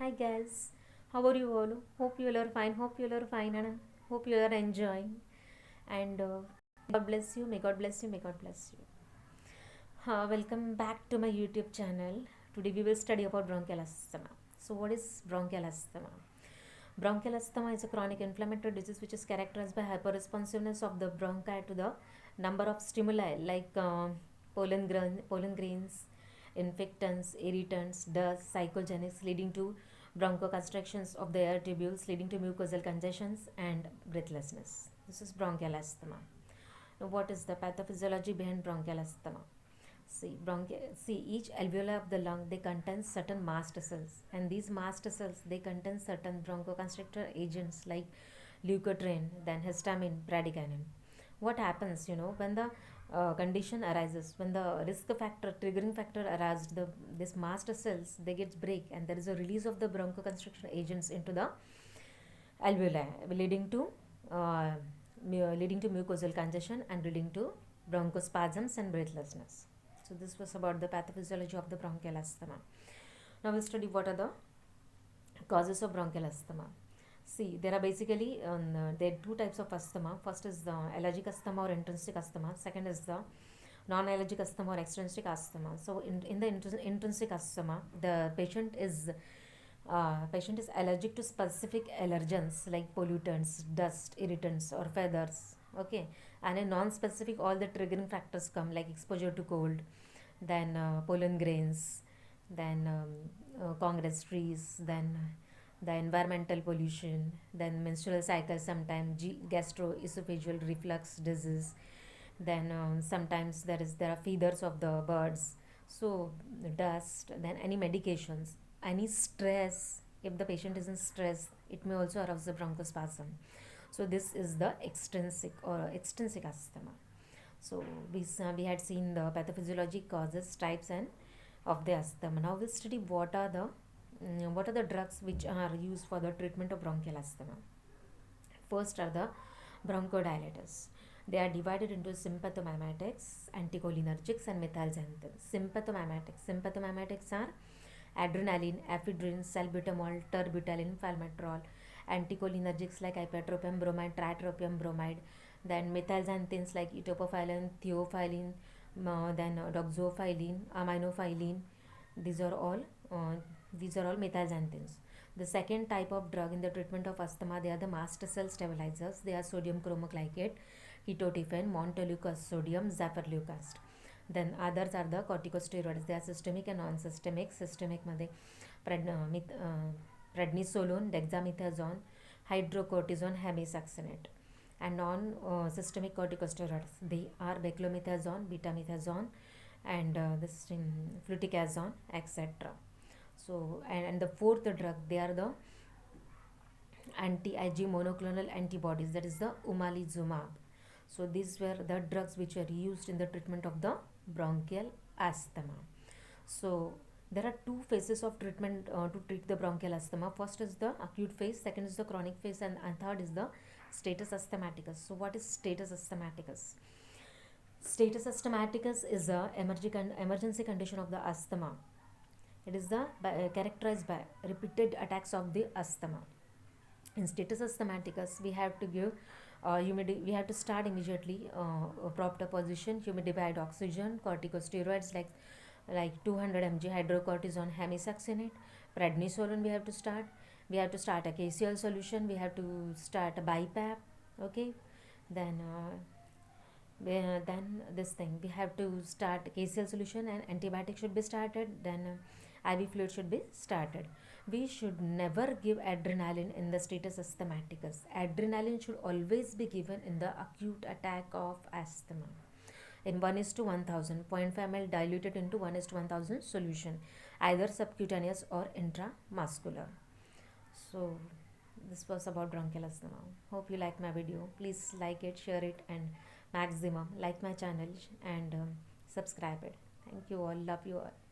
Hi guys, how are you all? Hope you all are fine. Hope you all are fine, and hope you are enjoying. And God bless you. May God bless you. May God bless you. Welcome back to my YouTube channel. Today we will study about bronchial asthma. So, what is bronchial asthma? Bronchial asthma is a chronic inflammatory disease which is characterized by hyperresponsiveness of the bronchi to the number of stimuli like pollen grains, infectants, irritants, dust, psychogenics, leading to bronchoconstrictions of the air tubules, leading to mucosal congestions and breathlessness. This is bronchial asthma. Now, what is the pathophysiology behind bronchial asthma? See, each alveoli of the lung they contain certain mast cells, and these mast cells they contain certain bronchoconstrictor agents like leukotriene, then histamine, bradykinin. What happens, when the condition arises, when the risk factor, triggering factor arises, this mast cells they get break, and there is a release of the bronchoconstriction agents into the alveoli, uh, leading to mucosal congestion and leading to bronchospasms and breathlessness. So this was about the pathophysiology of the bronchial asthma. Now we'll study what are the causes of bronchial asthma. See, there are basically there are two types of asthma. First is the allergic asthma or intrinsic asthma. Second is the non-allergic asthma or extrinsic asthma. So in the intrinsic asthma, the patient is allergic to specific allergens like pollutants, dust, irritants, or feathers. Okay, and in non-specific, all the triggering factors come like exposure to cold, then pollen grains, then congress trees, then the environmental pollution, then menstrual cycle, sometimes gastroesophageal reflux disease, then sometimes there are feeders of the birds, so the dust, then any medications, any stress. If the patient is in stress, it may also arouse the bronchospasm. So this is the extrinsic asthma. So we had seen the pathophysiology, causes, types, and of the asthma. Now we'll study what are the drugs which are used for the treatment of bronchial asthma. First are the bronchodilators. They are divided into sympathomimetics, anticholinergics, and methylxanthine. Sympathomimetics are adrenaline, ephedrine, salbutamol, terbutaline, falmetrol. Anticholinergics like ipratropium bromide, tiotropium bromide. Then methylxanthines like etoposide, theophylline, then doxophylline, aminophylline. These are all uh, these are all methylxanthines. The second type of drug in the treatment of asthma, they are the mast cell stabilizers. They are sodium chromoglycate, ketotifen, montelukast sodium, zafarleucast. Then others are the corticosteroids. They are systemic and non-systemic. Systemic मध्ये prednisolone, dexamethasone, hydrocortisone, hemisuccinate. And non-systemic corticosteroids, they are beclomethasone, betamethasone, and fluticasone, etc. So and the fourth drug, they are the anti-Ig monoclonal antibodies, that is the omalizumab. So these were the drugs which were used in the treatment of the bronchial asthma. So there are two phases of treatment to treat the bronchial asthma. First is the acute phase, second is the chronic phase, and third is the status asthmaticus. So what is status asthmaticus? Status asthmaticus is a emergency condition of the asthma. It is characterized by repeated attacks of the asthma. In status asthmaticus, we have to give we have to start immediately a proper position, humidified oxygen, corticosteroids like 200 mg hydrocortisone, hemisuccinate, prednisolone. We have to start a KCl solution. We have to start a BiPAP. Okay, then then this thing, we have to start KCl solution, and antibiotic should be started. Then IV fluid should be started. We should never give adrenaline in the status asthmaticus. Adrenaline should always be given in the acute attack of asthma in 1 is to 1000, 0.5 ml diluted into 1 is to 1000 solution, either subcutaneous or intramuscular. So this was about bronchial asthma. Hope you like my video. Please like it, share it, and maximum like my channel and subscribe it. Thank you all. Love you all.